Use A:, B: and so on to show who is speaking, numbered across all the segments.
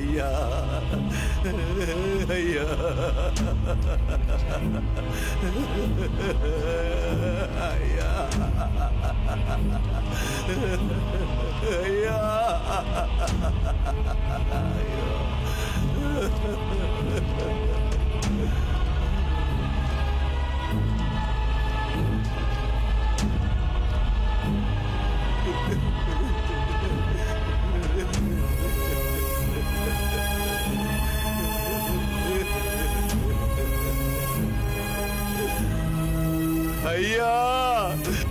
A: ஐயா ஐயா ஐயா ஐயா ஐயா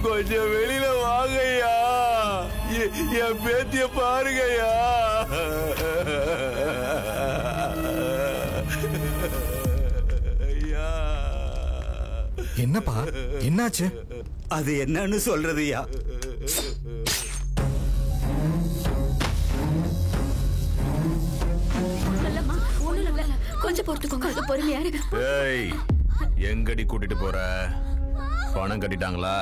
A: கொஞ்சம் வெளியில வாங்கய்யா, என் பேத்திய பாருங்கய்யா. ஐயா
B: என்னப்பா என்னாச்சு?
C: அது என்னன்னு சொல்றதுயா?
D: கொஞ்சம் பொறுத்துக்கோங்க, பொறுமையா இருக்கு.
A: ஏய், எங்கடி கூட்டிட்டு போற? பணம் கட்டிட்டாங்களா?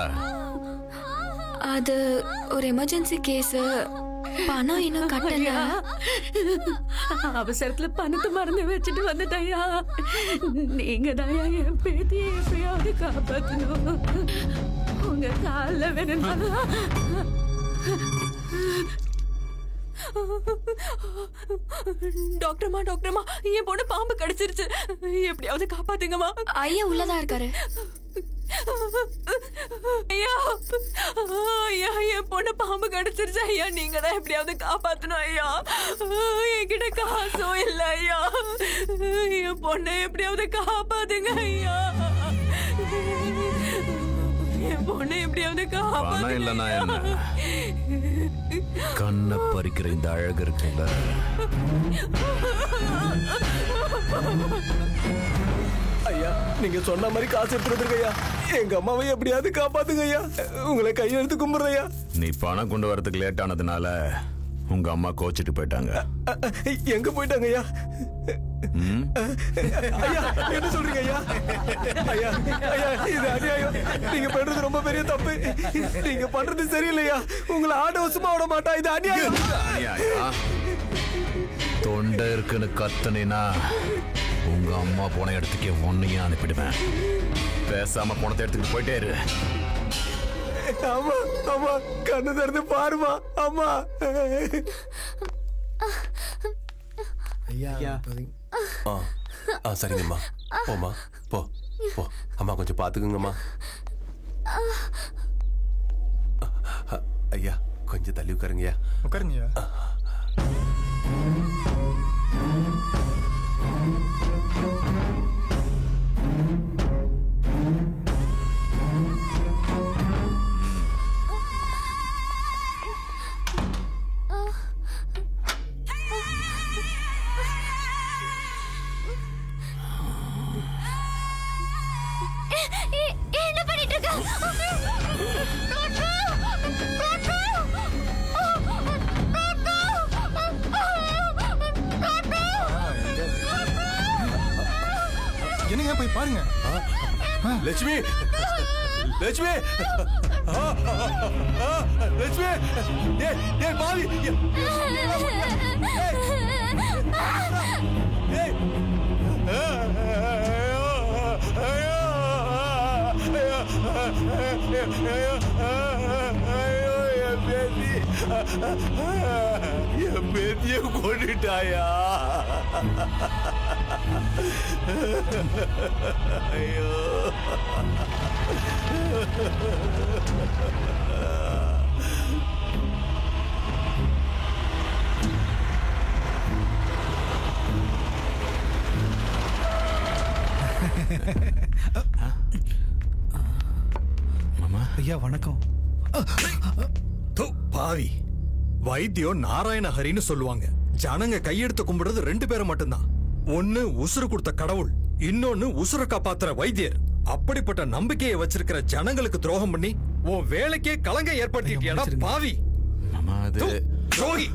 D: அது ஒரு எமர்ஜென்சி கேஸ், பணம் இன்னும் கட்டல.
E: அவசரத்துல பணத்தை மறந்து வச்சுட்டு வந்துட்டயா. நீங்க தான் என் பேத்தியை எப்பயாவது காப்பாத்தணும். உங்க கால வேணும்னா டாக்டர்மா டாக்டர்மா, என் பொண்ணு பாம்பு கடிச்சிருச்சு, எப்படியாவது காப்பாத்துங்கம்மா.
D: ஐயா உள்ளதா இருக்காரு.
E: ஐயா ஐயா, என் பொண்ணு பாம்பு கடிச்சிருச்சு ஐயா, நீங்க தான் எப்படியாவது காப்பாத்தணும் ஐயா. என்கிட்ட காசும் இல்ல ஐயா, என் பொண்ணை எப்படியாவது காப்பாத்துங்க ஐயா. என் பொண்ணை எப்படியாவது காப்பாத்துங்க.
A: இல்லனா என்ன கண்ணை பறிக்கிற இந்த அழகு இருக்குல்ல,
B: ஐயா நீங்க சொன்ன மாதிரி காசு எடுத்துருங்க ஐயா. எங்க அம்மாவை எப்படியாவது காப்பாத்துங்க ஐயா, உங்களை கையெழுத்து கும்பிடுறையா.
A: நீ பணம் கொண்டு வரதுக்கு லேட் ஆனதுனால உங்க அம்மா கோச்சிட்டு போயிட்டாங்க.
B: எங்க போயிட்டாங்க ஐயா? ஐயா என்ன சொல்றீங்க ஐயா? ஐயா ஐயா இது அநியாயம், நீங்க பண்றது ரொம்ப பெரிய தப்பு, நீங்க பண்றது சரியில்லையா. உங்களை ஆட்டோசமா விட மாட்டா, இது அநியாயம்.
A: தொண்டை இருக்குன்னு கத்துனா உங்க அம்மா போன இடத்துக்கே ஒன்னையும் அனுப்பிடுவேன். பேசாம போனதை எடுத்துக்கிட்டு போயிட்டே இரு.
B: ஆமா ஆமா, கண்ணு திறந்து பாருமா அம்மா. ஐயா
F: சரிங்கம்மா, போமா போ போ. அம்மா கொஞ்சம் பாத்துக்குங்கம்மா. ஐயா கொஞ்சம் தள்ளி உட்காருங்கய்யா.
B: உட்காருங்கய்யா.
D: என்ன பண்ணிட்டு இருக்க?
B: என்னங்க போய் பாருங்க.
F: லட்சுமி லட்சுமி லட்சுமி, ஏ பாவி,
A: என் பேத்திய கொண்டுட்டாயா? ஐயோ மாமா.
B: ஐயா வணக்கம். பாவி, வைத்தியம் நாராயண ஹரின்னு சொல்லுவாங்க. ஜனங்க கையெடுத்து கும்பிடுறது ரெண்டு பேரும் மட்டும்தான். ஒன்னு உசுறு கொடுத்த கடவுள், இன்னொன்னு உசுர காப்பாத்துற வைத்தியர். அப்படிப்பட்ட நம்பிக்கையை வச்சிருக்கிற ஜனங்களுக்கு துரோகம் பண்ணி உன் வேலைக்கே கலங்க ஏற்படுத்திட்டியடா பாவி. துரோகி,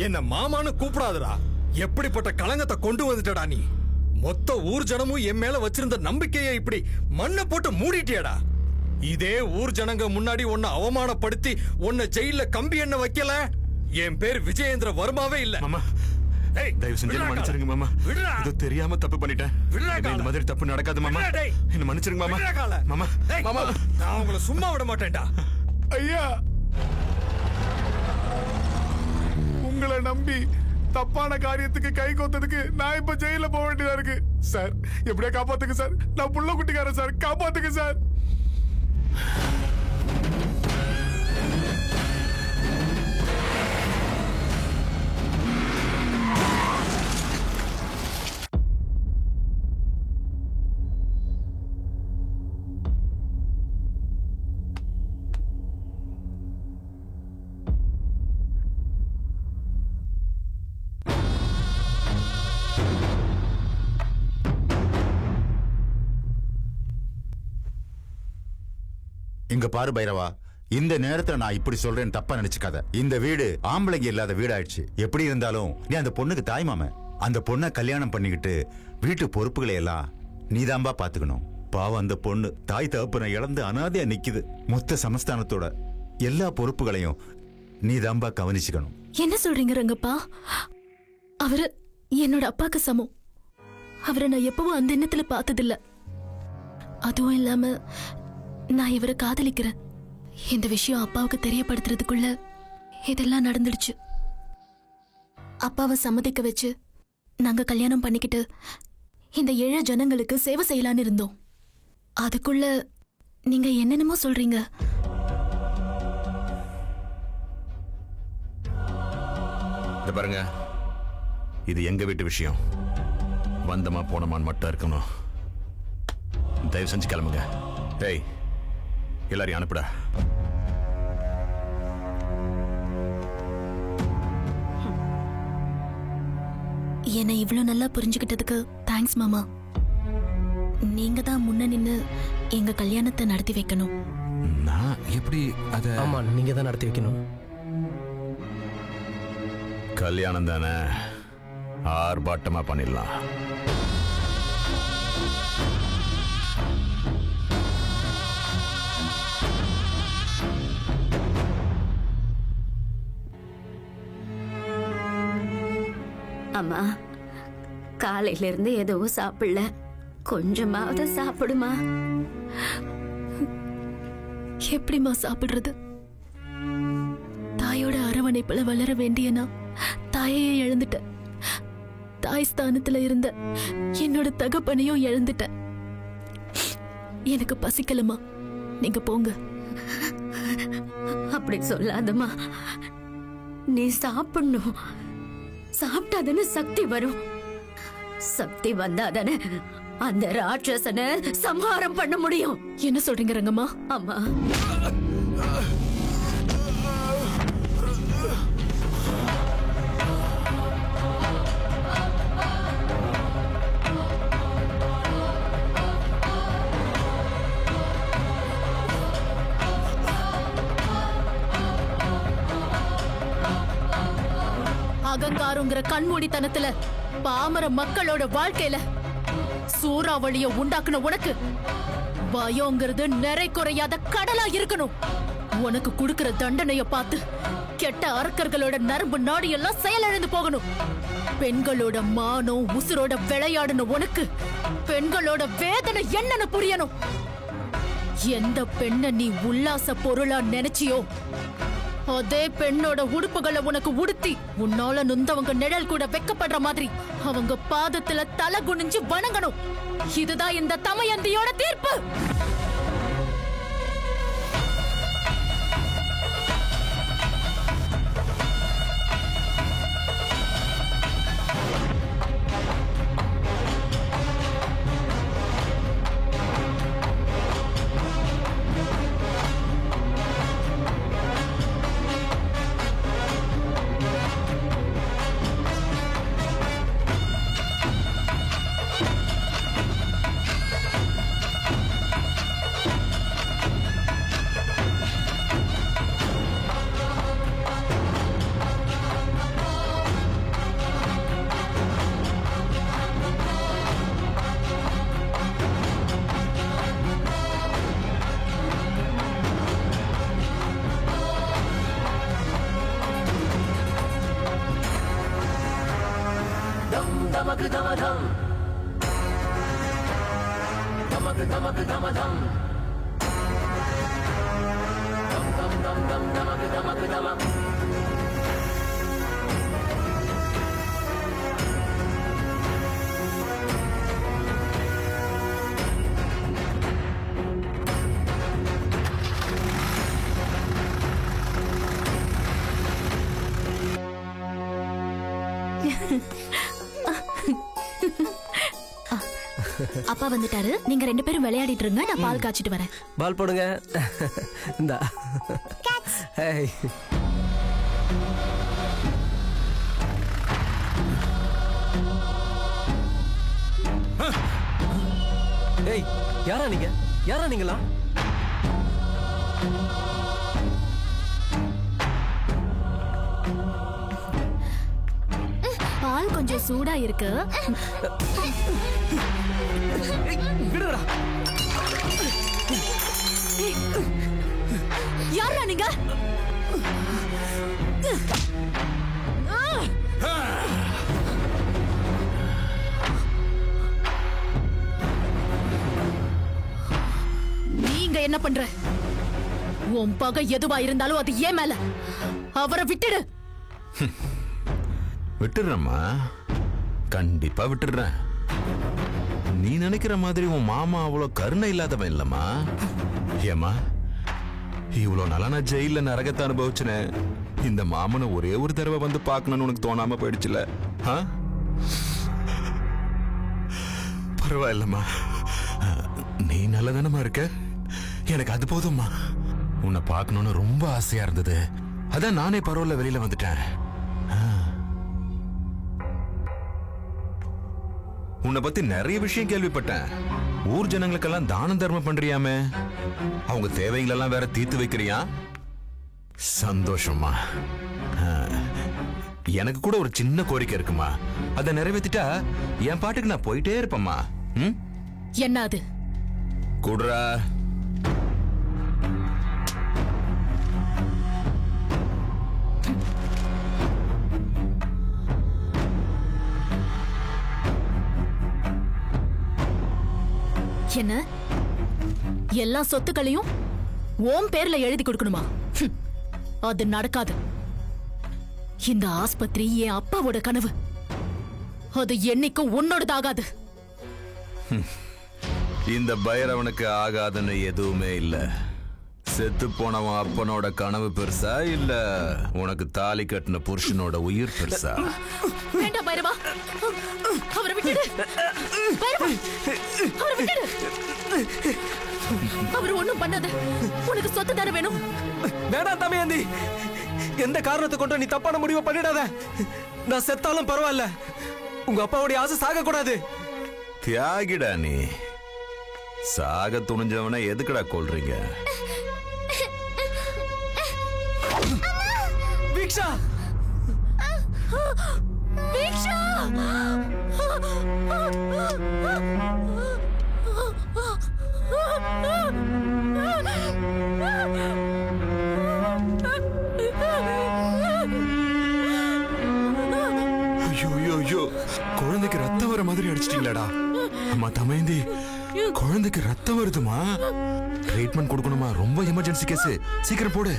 B: என்ன மாமான்னு கூப்பிடாதடா. எப்படிப்பட்ட கலங்கத்தை கொண்டு வந்துட்டடா நீ. மொத்த ஊர் ஜனமும் என் மேல வச்சிருந்த நம்பிக்கையை இப்படி மண்ணை போட்டு மூடிட்டியடா. இதே ஊர் ஜனங்க முன்னாடி உன்னை அவமானப்படுத்தி உன்னை ஜெயில கம்பி எண்ண வைக்கல, என் பேர் விஜயேந்திர வர்மாவே இல்ல.
A: மாமா தயவு செஞ்சு என்ன மன்னிச்சிருங்க மாமா. இது தெரியாம தப்பு பண்ணிட்டேன். இந்த மாதிரி தப்பு நடக்காது மாமா. என்ன மன்னிச்சிருங்க மாமா. மாமா மாமா
B: நான் உங்களை சும்மா விட மாட்டேன்டா.
A: ஐயா, உங்களை நம்பி தப்பான காரியத்துக்கு கை கோத்ததுக்கு நான் இப்ப ஜெயில போக வேண்டியதா இருக்கு சார். எப்படியா காப்பாத்துங்க சார். நான் புள்ள குட்டிக்காரன் சார். காப்பாத்துங்க சார்.
G: இங்க பாரு பைரவா, இந்த நேரத்துல நான் இப்படி சொல்றேன் தப்பா நினைச்சுக்காத. இந்த வீடு ஆம்பளைங்க இல்லாத வீடாயிடுச்சு. எப்படி இருந்தாலும் நீ அந்த பொண்ணுக்கு தாய்மாமன். அந்த பொண்ணை கல்யாணம் பண்ணிக்கிட்டு வீட்டு பொறுப்புகளை எல்லாம் நீதாம்பா பாத்துக்கணும். பாவம் அந்த பொண்ணு தாய் தகப்பனை இழந்து அனாதையா நிக்குது. மொத்த சமஸ்தானத்தோட எல்லா பொறுப்புகளையும் நீதாம்பா கவனிச்சுக்கணும்.
H: என்ன சொல்றீங்க ரங்கப்பா? அவரு என்னோட அப்பாக்கு சமம். அவரை நான் எப்பவும் அந்த எண்ணத்துல பார்த்ததில்ல. அதுவும் இல்லாம நான் இவரை காதலிக்கிறேன். இந்த விஷயம் அப்பாவுக்கு தெரியப்படுத்துறதுக்குள்ள இதெல்லாம் நடந்துடுச்சு. அப்பாவை சம்மதிக்க வச்சு நாங்க கல்யாணம் பண்ணிக்கிட்டு இந்த ஏழை ஜனங்களுக்கு சேவை செய்யலான்னு இருந்தோம். அதுக்குள்ள நீங்க என்னென்னமோ சொல்றீங்க.
A: பாருங்க, இது எங்க வீட்டு விஷயம். வந்தமா போனமான்னு மட்டும் இருக்கணும். தயவு செஞ்சு கிளம்புங்க. ஏய், எல்லாரையும் அனுப்புடா.
H: என்னை இவ்வளவு நல்லா புரிஞ்சுக்கிட்டதுக்கு தேங்க்ஸ் மாமா. நீங்க தான் முன்ன நின்னு எங்க கல்யாணத்தை நடத்தி வைக்கணும்.
A: நான் எப்படி அத?
I: ஆமா, நீங்க தான் நடத்தி வைக்கணும்.
A: கல்யாணம் தானே, ஆர்ப்பாட்டமா பண்ணிடலாம்.
E: அம்மா, காலையில இருந்து எதுவும் சாப்பிடல. கொஞ்சமாவது சாப்பிடுமா.
H: எப்படிமா சாப்பிடுறது? தாயோட அரவணைப்புல வளர வேண்டியனா தாயையே இழந்துட்ட. தாய் ஸ்தானத்துல இருந்த என்னோட தகப்பனையும் இழந்துட்ட. எனக்கு பசிக்கலமா, நீங்க போங்க.
E: அப்படி சொல்லாதம்மா. நீ சாப்பிடணும். சாப்பிட்டாதானே சக்தி வரும். சக்தி வந்தாதானே அந்த ராட்சசனை சம்ஹாரம் பண்ண முடியும்.
H: என்ன சொல்றீங்க ரங்கம்மா?
E: அம்மா,
H: அகங்காரங்கிற கண்மூடித்தனத்துல பாமர மக்களோட வாழ்க்கையில சூறாவளிய உண்டாக்குன உனக்கு பயங்கிறது நிறை குறையாத கடலா இருக்கணும். உனக்கு கொடுக்கிற தண்டனைய பார்த்து கெட்ட அரக்கர்களோட நரம்பு நாடி எல்லாம் செயலிழந்து போகணும். பெண்களோட மானம் உசுரோட விளையாடணும். உனக்கு பெண்களோட வேதனை என்னன்னு புரியணும். எந்த பெண்ண நீ உல்லாச பொருளா நினைச்சியோ அதே பெண்ணோட உடுப்புகளை உனக்கு உடுத்தி உன்னால நொந்தவங்க நிழல் கூட வெக்கப்படுற மாதிரி அவங்க பாதத்துல தலை குனிஞ்சு வணங்கணும். இதுதான் இந்த தமயந்தியோட தீர்ப்பு. அப்பா வந்துட்டாரு, நீங்க 2 பேரும் விளையாடிட்டு இருங்க, நான் பால் காய்ச்சிட்டு வரேன்.
I: பால் போடுங்க. இந்தா. ஏய். ஏய், யாரா நீங்க? யாரா நீங்களா?
H: பால் கொஞ்சம் சூடா இருக்கு.
I: விடுடா.
H: யாரா நீங்க? நீங்க என்ன பண்ற? உன் பகை எதுவா இருந்தாலும் அது ஏன் மேல. அவரை விட்டுடு.
F: விட்டுடுறேம்மா, கண்டிப்பா விட்டுடுறேன். நீ நினைக்கிற மாதிரி உன் மாமா அவ்வளவு கருணை இல்லாதவன் இல்லம்மா. ஏமா, இவ்வளவு நாளா நான் ஜெயில நரகத்தை அனுபவிச்சேன். இந்த மாமனை ஒரே ஒரு தடவை வந்து பார்க்கணும்னு உனக்கு தோணாம போயிடுச்சுல? பரவாயில்லம்மா, நீ நல்லதானமா இருக்க. எனக்கு அது போதும்மா. உன்னை பார்க்கணும்னு ரொம்ப ஆசையா இருந்தது. அதான் நானே பரவாயில்ல வெளியில வந்துட்டேன். உன்னை பத்தி நிறைய விஷயம் கேள்விப்பட்டேன். ஊர் ஜனங்களுக்கெல்லாம் தானம் தர்மம் பண்றியாமே, அவங்க தேவைங்களெல்லாம் வேற தீர்த்து வைக்கிறியா? சந்தோஷமா. எனக்கு கூட ஒரு சின்ன கோரிக்கை இருக்குமா, அதை நிறைவேற்றிட்டா என் பாட்டுக்கு நான் போயிட்டே இருப்பேம்மா.
H: என்ன அது?
F: குடுறா.
H: என்ன, எல்லா சொத்துக்களையும் ஓம் பேர்ல எழுதி கொடுக்கணுமா? அது நடக்காது. இந்த ஆஸ்பத்திரி என் அப்பாவோட கனவு. அது என்னைக்கும் உன்னோடதாகாது.
F: இந்த பைரவனுக்கு ஆகாதுன்னு எதுவுமே இல்ல. செத்து போனவன் அப்பனோட கனவு பெருசா, இல்ல உனக்கு தாலி கட்டின புருஷனோட உயிர் பெருசா?
H: வேண்டாம் பைரவா, அவரை விட்டுடு. பைரவா, அவரை விட்டுடு. அவர் ஒண்ணும் பண்ணாத. உனக்கு சொத்து தானே வேணும்.
I: வேணாம் தமையந்தி, எந்த காரணத்தை கொண்டு நீ தப்பான முடிவை பண்ணிடாத. நான் செத்தாலும் பரவாயில்ல, உங்க அப்பாவுடைய ஆசை சாக கூடாது.
F: தியாகிடா நீ. சாக துணிஞ்சவனை எதுக்குடா கொல்றீங்க?
I: வீக்ஷா,
H: வீக்ஷா,
F: ஐயோ, குழந்தைக்கு ரத்தம் வர மாதிரி அடிச்சிட்டீங்களாடா. அம்மா தமையந்தி, குழந்தைக்கு ரத்தம் வருதுமா. ட்ரீட்மெண்ட் கொடுக்கணுமா, ரொம்ப எமர்ஜென்சி கேஸ். சீக்கிரம் போடு.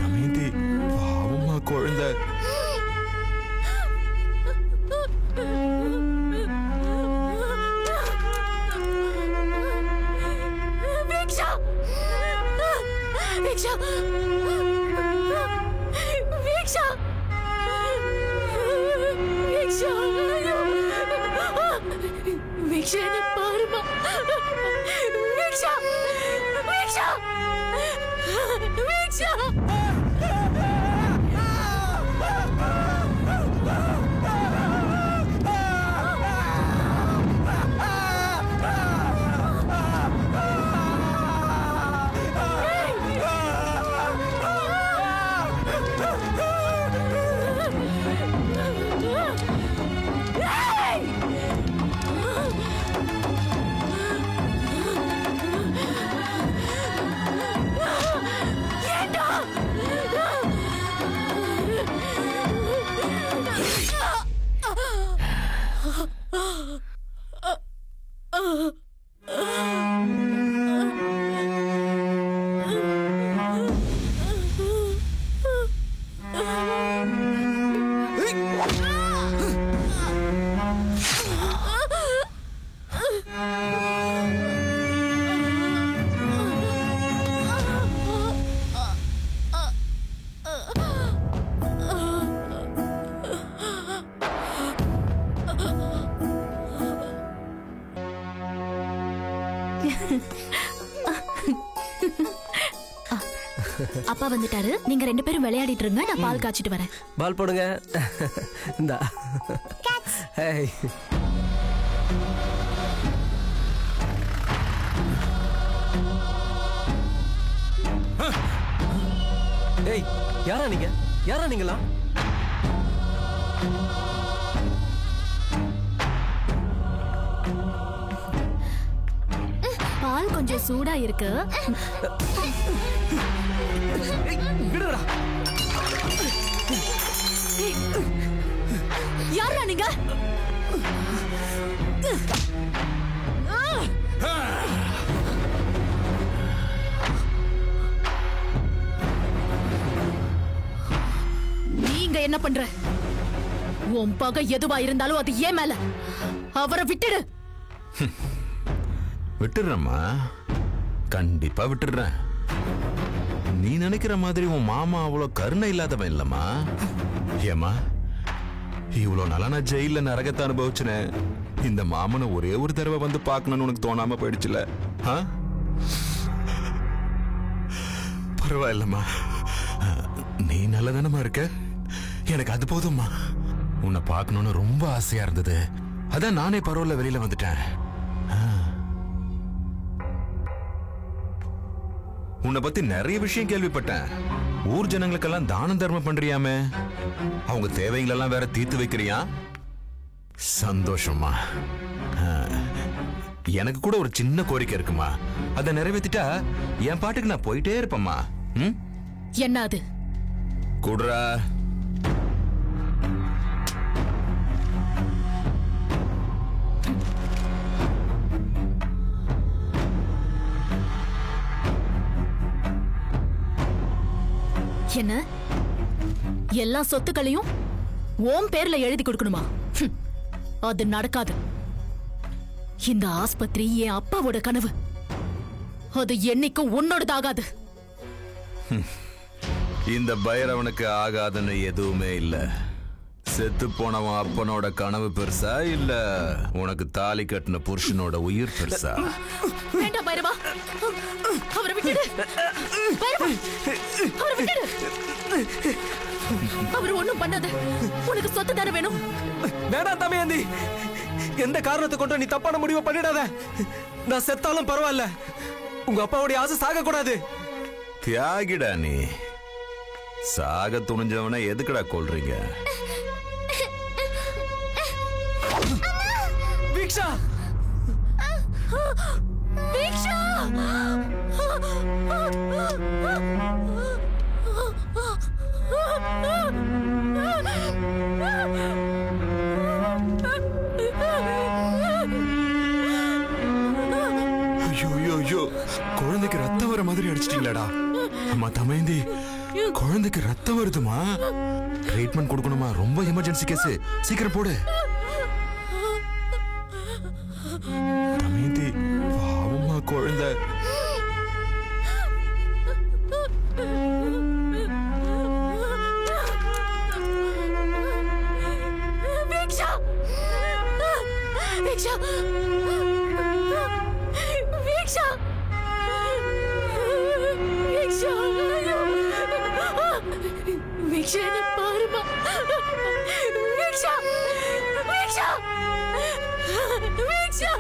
F: தமையந்தி, பாவமா குழந்தை.
H: வீக்ஷா, வீக்ஷா, வீக்ஷா, வீக்ஷா, வீக்ஷா, நீ பாருமா. வீக்ஷா, வீக்ஷா, வீக்ஷா. அப்பா வந்துட்டாரு, நீங்க 2 பேரும் விளையாடிட்டு இருங்க, நான் பால் காய்ச்சிட்டு வரேன்.
I: பால் போடுங்க. இந்தா. ஏய். ஏய், யாரா நீங்க? யாரா நீங்களா?
H: பால் கொஞ்சம் சூடா இருக்கு.
I: விடுடா.
H: யாரா நீங்க? நீங்க என்ன பண்ற? உன் பகை எதுவா இருந்தாலும் அது ஏன் மேல. அவரை விட்டுடு.
F: விட்டுடுறேம்மா, கண்டிப்பா விட்டுடுறேன். நீ நினைக்கிற மாதிரி உன் மாமா அவ்வளவு கருணை இல்லாதவன் இல்லம்மா. ஏமா, இவ்வளவு நாளா நான் ஜெயில நரகத்தை அனுபவிச்சுனேன். இந்த மாமனை ஒரே ஒரு தடவை வந்து பார்க்கணும்னு உனக்கு தோணாம போயிடுச்சுல? பரவாயில்லம்மா, நீ நல்லதானமா இருக்க, எனக்கு அது போதும்மா. உன்னை பார்க்கணும்னு ரொம்ப ஆசையா இருந்தது, அதான் நானே பரவாயில்ல வெளியில வந்துட்டேன். உன்னை பத்தி நிறைய விஷயம் கேள்விப்பட்டேன். ஊர் ஜனங்களுக்கெல்லாம் தானம் தர்மம் பண்றியாமே, அவங்க தேவைங்களெல்லாம் வேற தீர்த்து வைக்கிறியா? சந்தோஷமா. எனக்கு கூட ஒரு சின்ன கோரிக்கை இருக்குமா, அதை நிறைவேற்றிட்டா என் பாட்டுக்கு நான் போயிட்டே இருப்பேம்மா.
H: என்ன அது?
F: குடுறா.
H: என்ன, எல்லா சொத்துக்களையும் ஓம் பேர்ல எழுதி கொடுக்கணுமா? அது நடக்காது. இந்த ஆஸ்பத்திரி என் அப்பாவோட கனவு, அது என்னைக்கும் உன்னோடதாகாது.
F: இந்த பைரவனுக்கு ஆகாதுன்னு எதுவுமே இல்ல. செத்து போனவன் அப்பனோட கனவு பெருசா, இல்ல உனக்கு தாலி கட்டின புருஷனோட உயிர் பெருசா?
H: வேண்டாம் பைரவா, அவரை விட்டுடு. பைரவா, அவரை விட்டுடு. அவர் ஒண்ணும் பண்ணாத. உனக்கு சொத்து தானே வேணும்.
I: வேணாம் தமையந்தி, எந்த காரணத்தை கொண்டு நீ தப்பான முடிவை பண்ணிடாத. நான் செத்தாலும் பரவாயில்ல, உங்க அப்பாவுடைய ஆசை சாக கூடாது.
F: தியாகிடா நீ. சாக துணிஞ்சவனை எதுக்குடா கொல்றீங்க?
I: வீக்ஷா,
H: வீக்ஷா,
F: ஐயோ, குழந்தைக்கு ரத்தம் வர மாதிரி அடிச்சிட்டீங்களாடா. அம்மா தமையந்தி, குழந்தைக்கு ரத்தம் வருதுமா, ட்ரீட்மெண்ட் கொடுக்கணுமா, ரொம்ப எமர்ஜென்சி கேஸ், சீக்கிரம் போடு. தமையந்தி, பாவமா குழந்தை.
H: வீக்ஷா, வீக்ஷா, வீக்ஷா, வீக்ஷா, வீக்ஷா, என்ன பாருமா. வீக்ஷா, வீக்ஷா, வீக்ஷா.